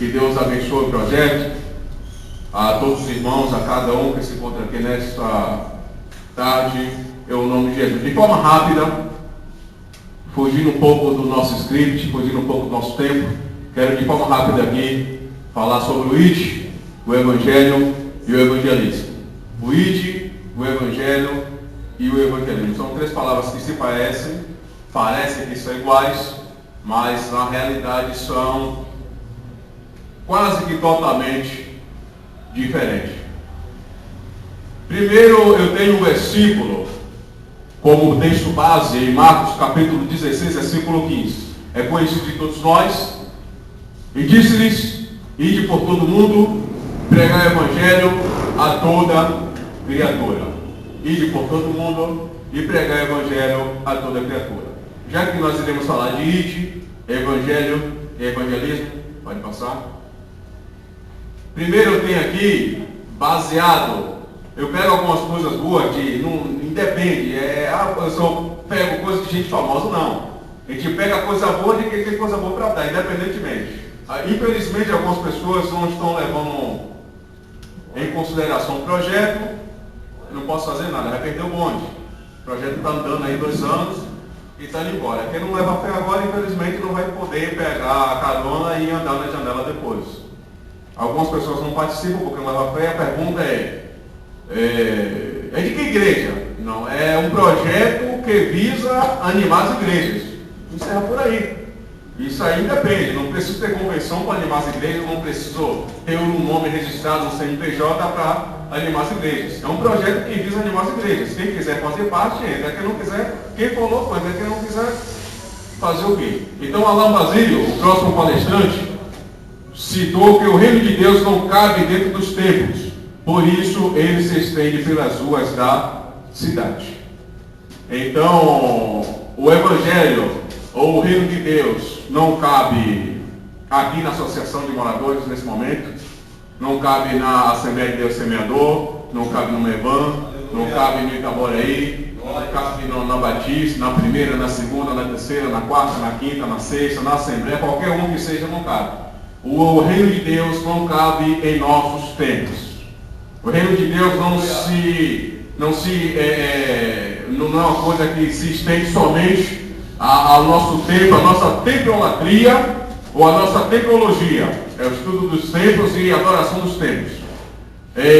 Que Deus abençoe o projeto, a todos os irmãos, a cada um que se encontra aqui nesta tarde, em nome de Jesus. De forma rápida, fugindo um pouco do nosso script, fugindo um pouco do nosso tempo, quero de forma rápida aqui falar sobre o ID, o Evangelho e o Evangelismo. O ID, o Evangelho e o Evangelismo. São três palavras que se parecem que são iguais, mas na realidade são quase que totalmente diferentes. Primeiro, eu tenho um versículo como texto base em Marcos capítulo 16, versículo 15. É conhecido de todos nós. E disse-lhes: ide por todo mundo, pregai o Evangelho a toda criatura. Ide por todo mundo e pregai o Evangelho a toda criatura. Já que nós iremos falar de ide, Evangelho e Evangelismo, pode passar. Primeiro eu tenho aqui, baseado, eu pego algumas coisas boas, independe, eu só pego coisas de gente famosa, não. A gente pega coisa boa de quem tem coisa boa para dar, independentemente. Infelizmente, algumas pessoas não estão levando em consideração o projeto, eu não posso fazer nada, vai perder o bonde. O projeto está andando aí 2 anos e está indo embora. Quem não leva fé agora, infelizmente, não vai poder pegar a carona e andar na janela depois. Algumas pessoas não participam porque não levam fé. A pergunta é de que igreja? Não, é um projeto que visa animar as igrejas. Encerra por aí. Isso aí depende, não preciso ter convenção para animar as igrejas, não preciso ter um nome registrado no CNPJ para animar as igrejas. É um projeto que visa animar as igrejas. Quem quiser fazer parte, entra. Quem não quiser, quem falou, coisa. Quem não quiser, fazer o quê? Então, Alain Basílio, o próximo palestrante, citou que o reino de Deus não cabe dentro dos templos, por isso ele se estende pelas ruas da cidade. Então, o Evangelho ou o reino de Deus não cabe aqui na Associação de Moradores nesse momento, não cabe na Assembleia de Deus Semeador, não cabe no Mevan, não cabe no Itaboraí, não cabe na Batista, na primeira, na segunda, na terceira, na quarta, na quinta, na sexta, na Assembleia, qualquer um que seja, não cabe. O reino de Deus não cabe em nossos tempos. O reino de Deus não é uma coisa que se estende somente ao nosso tempo, à nossa tempolatria ou à nossa tecnologia. É o estudo dos tempos e a adoração dos tempos.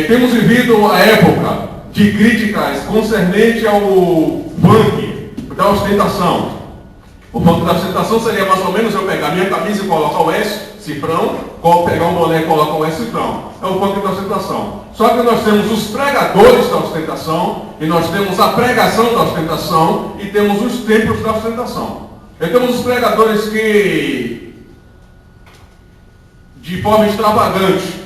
Temos vivido a época de críticas concernente ao funk da ostentação. O funk da ostentação seria mais ou menos eu pegar minha camisa e colocar o S, cifrão, pegar um boné e colocar o S, cifrão. É o funk da ostentação. Só que nós temos os pregadores da ostentação, e nós temos a pregação da ostentação, e temos os templos da ostentação. E temos os pregadores que, de forma extravagante,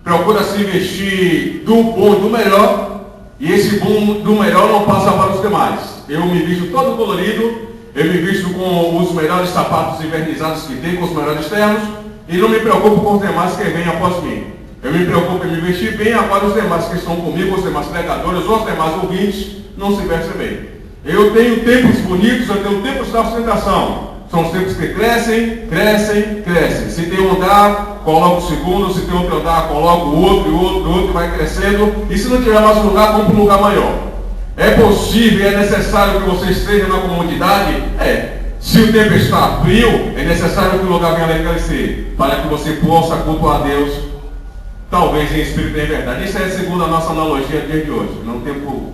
procuram se vestir do bom e do melhor, e esse bom do melhor não passa para os demais. Eu me visto todo colorido, eu me visto com os melhores sapatos invernizados que tem, com os melhores ternos, e não me preocupo com os demais que vêm após mim. Eu me preocupo em me vestir bem, agora os demais que estão comigo, os demais pregadores, os demais ouvintes, não se vestem bem. Eu tenho tempos bonitos, eu tenho tempos da ostentação. São os tempos que crescem, crescem, crescem. Se tem um andar, coloca o segundo, se tem outro andar, coloca o outro, e o outro vai crescendo. E se não tiver mais um lugar, compra um lugar maior. É possível, é necessário que você esteja na comunidade? Se o tempo está frio, é necessário que o lugar venha a crescer, para que você possa cultuar a Deus, talvez em espírito e em verdade. Isso é segundo a nossa analogia do dia de hoje. No tempo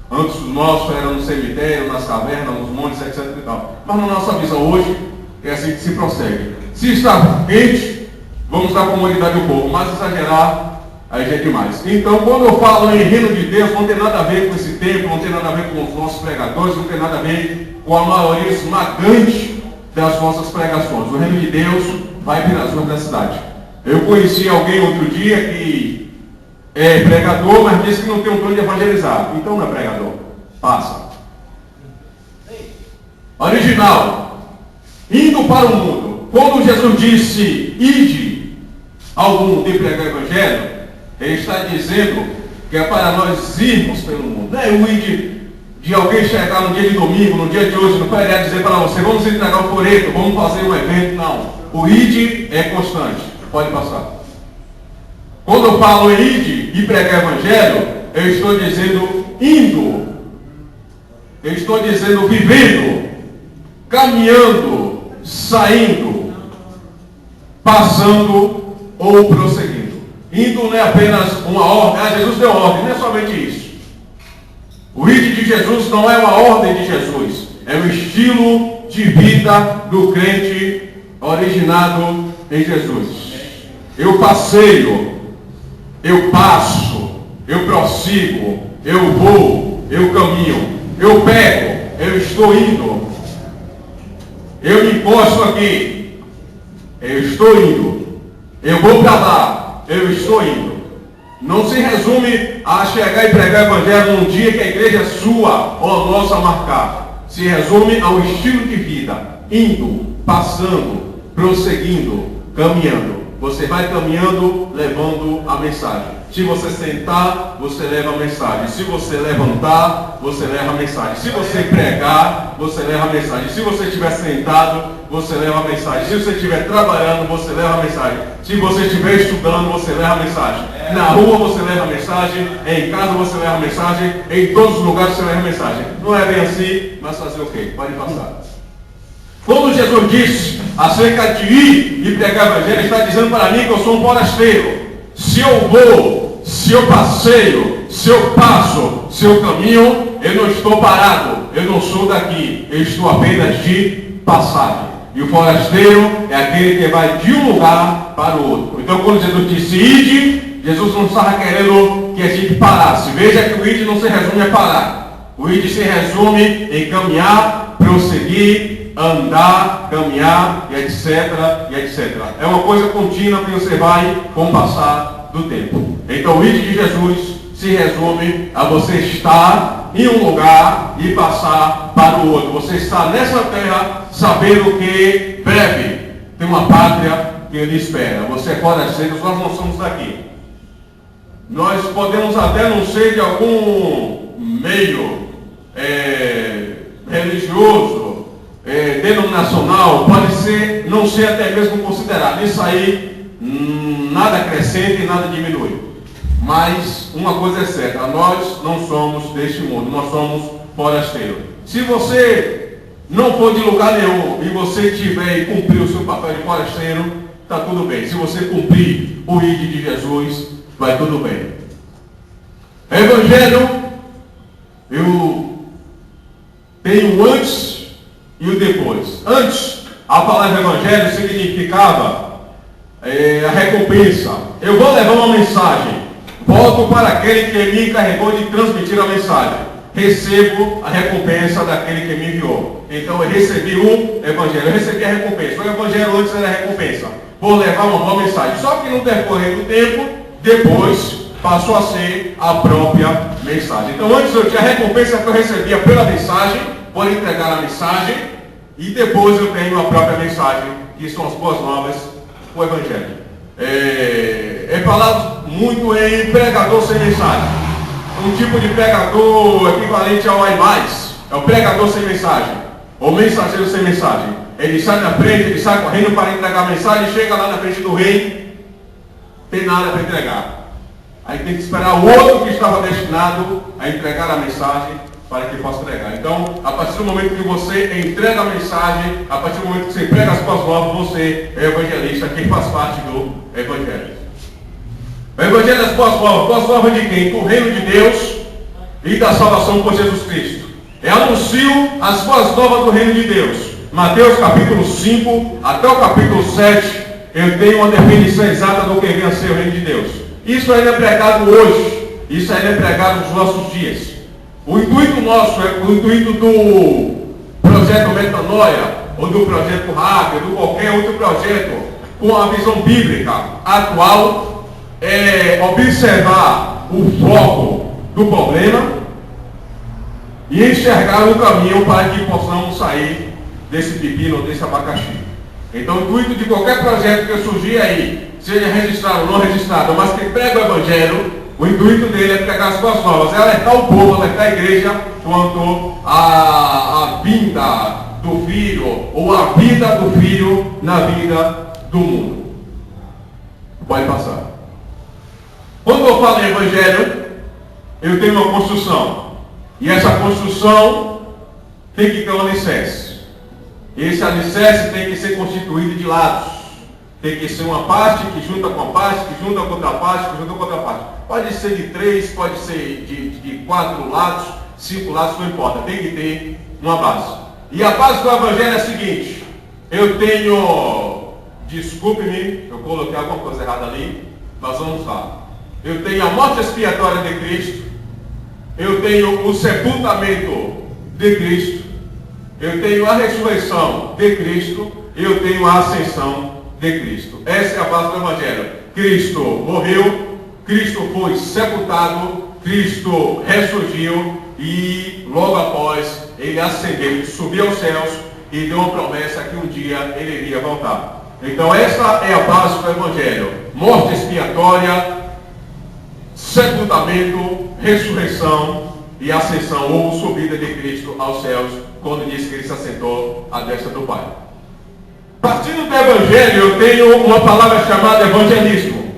antes do nosso, era no cemitério, nas cavernas, nos montes, etc. e tal. Mas na nossa visão hoje, é assim que se prossegue. Se está quente, vamos dar comunidade ao povo, mas exagerar, aí já é demais. Então, quando eu falo em reino de Deus, não tem nada a ver com esse tempo, não tem nada a ver com os nossos pregadores, não tem nada a ver com a maioria esmagante das nossas pregações. O reino de Deus vai pelas ruas da cidade. Eu conheci alguém outro dia que é pregador, mas disse que não tem um plano de evangelizar. Então não é pregador. Passa. Original. Indo para o mundo. Quando Jesus disse, ide ao mundo e pregar o evangelho, ele está dizendo que é para nós irmos pelo mundo. Não é o ide de alguém chegar no dia de domingo, no dia de hoje, no feriado, dizer para você, vamos entregar o folheto, vamos fazer um evento. Não. O ide é constante. Pode passar. Quando eu falo em ide e pregar evangelho, eu estou dizendo indo. Eu estou dizendo vivendo, caminhando, saindo, passando ou prosseguindo. Indo não é apenas uma ordem. Jesus deu ordem, não é somente isso. O ide de Jesus não é uma ordem de Jesus. É um estilo de vida do crente originado em Jesus. Eu passeio, eu passo, eu prossigo, eu vou, eu caminho. Eu pego, eu estou indo. Eu me encosto aqui, eu estou indo. Eu vou para lá, eu estou indo. Não se resume a chegar e pregar o evangelho num dia que a igreja é sua ou nossa marcar. Se resume ao estilo de vida, indo, passando, prosseguindo, caminhando. Você vai caminhando, levando a mensagem. Se você sentar, você leva a mensagem. Se você levantar, você leva a mensagem. Se você pregar, você leva a mensagem. Se você estiver sentado, você leva a mensagem. Se você estiver trabalhando, você leva a mensagem. Se você estiver estudando, você leva a mensagem. Na rua você leva a mensagem. Em casa você leva a mensagem. Em todos os lugares você leva a mensagem. Não é bem assim, mas fazer o quê? Pode passar. Quando Jesus disse acerca de ir e pregar o evangelho, ele está dizendo para mim que eu sou um forasteiro. Se eu vou, se eu passeio, se eu passo, se eu caminho, eu não estou parado, eu não sou daqui, eu estou apenas de passagem. E o forasteiro é aquele que vai de um lugar para o outro. Então quando Jesus disse ide, Jesus não estava querendo que a gente parasse. Veja que o ide não se resume a parar. O ide se resume em caminhar, prosseguir, andar, caminhar, e etc, e etc. É uma coisa contínua que você vai com o passar do tempo. Então o ide de Jesus se resume a você estar em um lugar e passar para o outro. Você está nessa terra sabendo que breve tem uma pátria que lhe espera. Você é forasteiro, nós não somos daqui. Nós podemos até não ser de algum meio religioso, denominacional, pode ser, não ser até mesmo considerado. Isso aí nada acrescenta e nada diminui. Mas uma coisa é certa, nós não somos deste mundo, nós somos forasteiros. Se você não for de lugar nenhum e você tiver e cumprir o seu papel de forasteiro, está tudo bem. Se você cumprir o ide de Jesus, vai tudo bem. Evangelho, eu tenho o antes e o depois. Antes, a palavra evangelho significava a recompensa. Eu vou levar uma mensagem, volto para aquele que me encarregou de transmitir a mensagem, recebo a recompensa daquele que me enviou. Então eu recebi o evangelho, eu recebi a recompensa. O evangelho antes era a recompensa, vou levar uma boa mensagem. Só que no decorrer do tempo, depois passou a ser a própria mensagem. Então antes eu tinha a recompensa que eu recebia pela mensagem, por entregar a mensagem, e depois eu tenho a própria mensagem, que são as boas novas, o evangelho. É falado muito em pregador sem mensagem. Um tipo de pregador equivalente ao mais, é o pregador sem mensagem, ou mensageiro sem mensagem. Ele sai na frente, ele sai correndo para entregar a mensagem, chega lá na frente do rei, tem nada para entregar. Aí tem que esperar o outro que estava destinado a entregar a mensagem para que possa pregar. Então, a partir do momento que você entrega a mensagem, a partir do momento que você prega as boas novas, você é evangelista, quem faz parte do evangelho. O evangelho das boas novas de quem? Do reino de Deus e da salvação por Jesus Cristo. É anuncio as boas novas do reino de Deus. Mateus capítulo 5 até o capítulo 7, eu tenho uma definição exata do que vem a ser o reino de Deus. Isso ainda é pregado hoje, isso ainda é pregado nos nossos dias. O intuito nosso, o intuito do projeto Metanoia, ou do projeto Hacker, ou de qualquer outro projeto com a visão bíblica atual, é observar o foco do problema e enxergar o caminho para que possamos sair desse pepino, desse abacaxi. Então o intuito de qualquer projeto que surgir aí, seja registrado ou não registrado, mas que prega o evangelho, o intuito dele é pregar as boas novas, é alertar o povo, alertar a igreja quanto à vinda do Filho, ou a vida do Filho na vida do mundo. Pode passar. Quando eu falo em evangelho, eu tenho uma construção. E essa construção tem que ter um alicerce. Esse alicerce tem que ser constituído de lados. Tem que ser uma parte que junta com a parte, que junta com outra parte, que junta com outra parte. Pode ser de 3, pode ser de 4 lados, 5 lados, não importa. Tem que ter uma base. E a base do evangelho é a seguinte. Eu tenho, desculpe-me, eu coloquei alguma coisa errada ali, mas vamos lá. Eu tenho a morte expiatória de Cristo. Eu tenho o sepultamento de Cristo. Eu tenho a ressurreição de Cristo. Eu tenho a ascensão de Cristo. Essa é a base do evangelho. Cristo morreu, Cristo foi sepultado, Cristo ressurgiu e logo após ele ascendeu, ele subiu aos céus e deu uma promessa que um dia ele iria voltar. Então essa é a base do evangelho. Morte expiatória, sepultamento, ressurreição e ascensão ou subida de Cristo aos céus, quando diz que ele se assentou à destra do Pai. Partindo do evangelho, eu tenho uma palavra chamada evangelismo.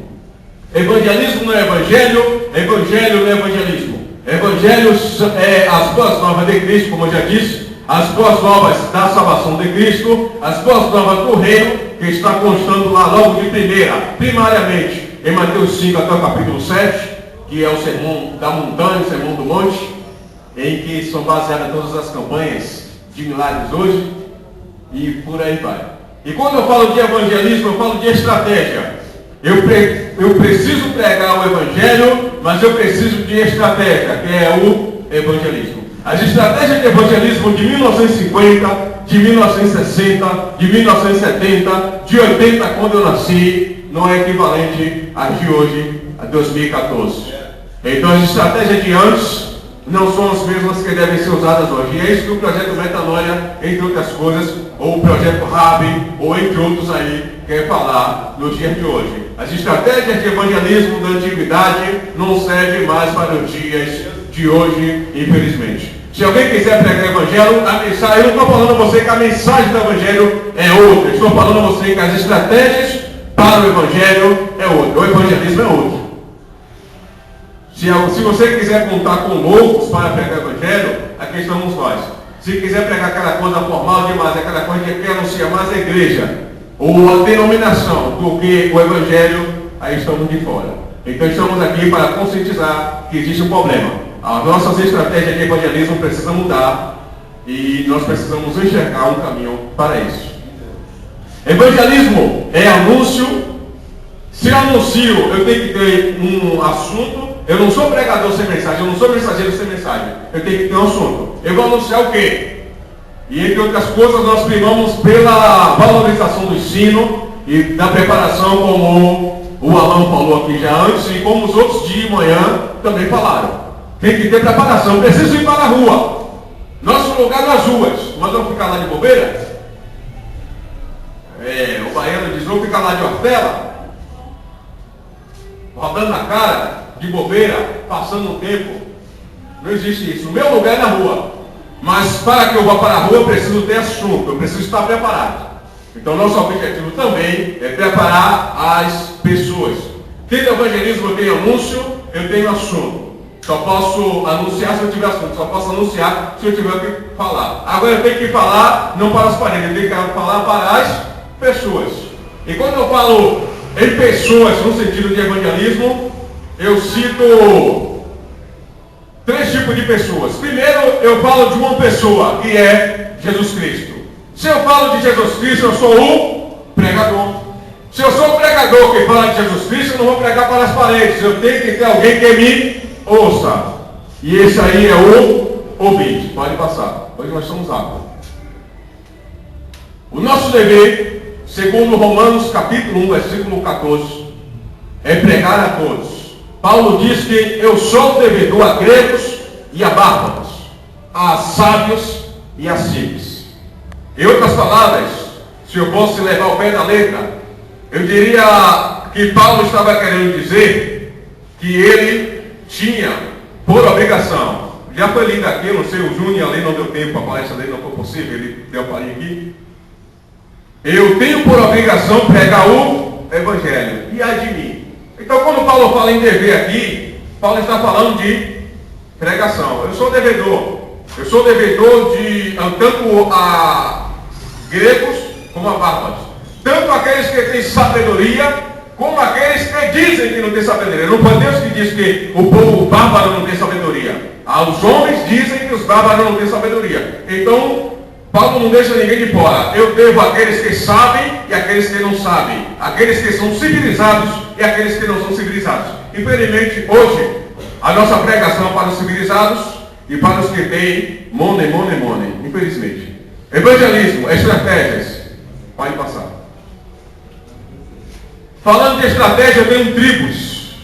Evangelismo não é evangelho, evangelho não é evangelismo. Evangelho é as boas novas de Cristo, como eu já disse, as boas novas da salvação de Cristo, as boas novas do reino, que está constando lá logo de primariamente, em Mateus 5 até o capítulo 7, que é o sermão da montanha, o sermão do monte, em que são baseadas todas as campanhas de milagres hoje, e por aí vai. E quando eu falo de evangelismo, eu falo de estratégia. Eu preciso pregar o evangelho, mas eu preciso de estratégia, que é o evangelismo. As estratégias de evangelismo de 1950, de 1960, de 1970, de 80, quando eu nasci, não é equivalente às de hoje, a 2014. Então as estratégias de antes não são as mesmas que devem ser usadas hoje. E é isso que o projeto Metanoia, entre outras coisas, ou o projeto Rabi, ou entre outros aí, quer falar nos dias de hoje. As estratégias de evangelismo da antiguidade não servem mais para os dias de hoje, infelizmente. Se alguém quiser pregar o evangelho, a mensagem, eu não estou falando a você que a mensagem do evangelho é outra. Estou falando a você que as estratégias para o evangelho é outra. O evangelismo é outro. Se você quiser contar com loucos para pregar o evangelho, aqui estamos nós. Se quiser pregar aquela coisa formal demais, aquela coisa que quer anunciar mais a igreja, ou a denominação do que o evangelho, aí estamos de fora. Então estamos aqui para conscientizar que existe um problema. As nossas estratégias de evangelismo precisam mudar e nós precisamos enxergar um caminho para isso. Evangelismo é anúncio. Se eu anuncio, eu tenho que ter um assunto. Eu não sou pregador sem mensagem, eu não sou mensageiro sem mensagem. Eu tenho que ter um assunto. Eu vou anunciar o quê? E entre outras coisas, nós primamos pela valorização do ensino e da preparação, como o Alan falou aqui já antes, e como os outros de manhã também falaram. Tem que ter preparação. Preciso ir para a rua. Nosso lugar nas ruas. Mas vamos ficar lá de bobeira? O baiano diz, vamos ficar lá de hortela? Rodando na cara, de bobeira, passando o tempo. Não existe isso. O meu lugar é na rua. Mas para que eu vá para a rua, eu preciso ter assunto. Eu preciso estar preparado. Então, nosso objetivo também é preparar as pessoas. Tendo evangelismo, eu tenho anúncio, eu tenho assunto. Só posso anunciar se eu tiver assunto. Só posso anunciar se eu tiver o que falar. Agora eu tenho que falar não para as paredes, eu tenho que falar para as pessoas. E quando eu falo em pessoas no sentido de evangelismo, eu cito 3 tipos de pessoas. Primeiro, eu falo de uma pessoa, que é Jesus Cristo. Se eu falo de Jesus Cristo, eu sou um pregador. Se eu sou um pregador que fala de Jesus Cristo, eu não vou pregar para as paredes. Eu tenho que ter alguém que me ouça. E esse aí é o ouvinte. Pode passar. Hoje nós somos aptos. O nosso dever, segundo Romanos capítulo 1, versículo 14, é pregar a todos. Paulo diz que eu sou devedor a gregos e a bárbaros, a sábios e a simples. Em outras palavras, se eu fosse levar ao pé da letra, eu diria que Paulo estava querendo dizer que ele tinha por obrigação, já foi lido aqui, não sei, o Júnior ali não deu tempo, a palestra dele não foi possível, ele deu a palhinha aqui. Eu tenho por obrigação pregar o evangelho. E ai de mim. Então, quando Paulo fala em dever aqui, Paulo está falando de pregação. Eu sou devedor. Eu sou devedor de tanto a gregos como a bárbaros. Tanto aqueles que têm sabedoria, como aqueles que dizem que não têm sabedoria. Não foi Deus que diz que o povo bárbaro não tem sabedoria. Os homens dizem que os bárbaros não têm sabedoria. Então, Paulo não deixa ninguém de fora. Eu devo àqueles que sabem e àqueles que não sabem. Aqueles que são civilizados e aqueles que não são civilizados. Infelizmente, hoje, a nossa pregação é para os civilizados e para os que têm money. Infelizmente. Evangelismo, estratégias. Pode passar. Falando de estratégia, eu tenho tribos.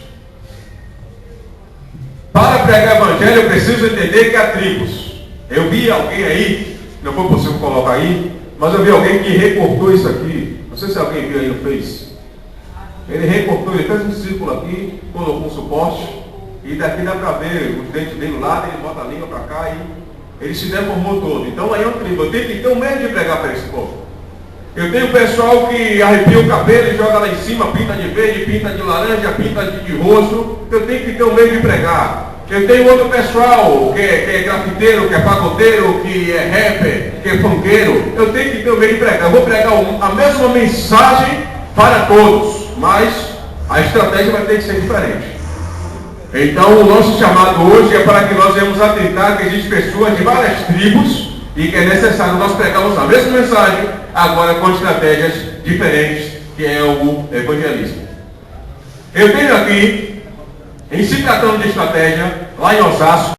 Para pregar evangelho, eu preciso entender que há tribos. Eu vi alguém aí, não foi possível colocar aí, mas eu vi alguém que recortou isso aqui. Não sei se alguém viu aí no Face. Ele recortou, ele fez um círculo aqui, colocou um suporte, e daqui dá para ver os dentes dele lá, ele bota a língua para cá e ele se deformou todo. Então aí é um tribo. Eu tenho que ter um medo de pregar para esse povo. Eu tenho pessoal que arrepia o cabelo e joga lá em cima, pinta de verde, pinta de laranja, pinta de roxo. Eu tenho que ter um medo de pregar. Eu tenho outro pessoal que é grafiteiro, que é pagodeiro, que é rapper, que é funkeiro. Eu tenho que ter um medo de pregar. Eu vou pregar a mesma mensagem para todos, mas a estratégia vai ter que ser diferente. Então o nosso chamado hoje é para que nós venhamos atentar que existem pessoas de várias tribos e que é necessário nós pregarmos a mesma mensagem, agora com estratégias diferentes, que é o evangelismo. Eu tenho aqui, em se tratando de estratégia, lá em Osasco,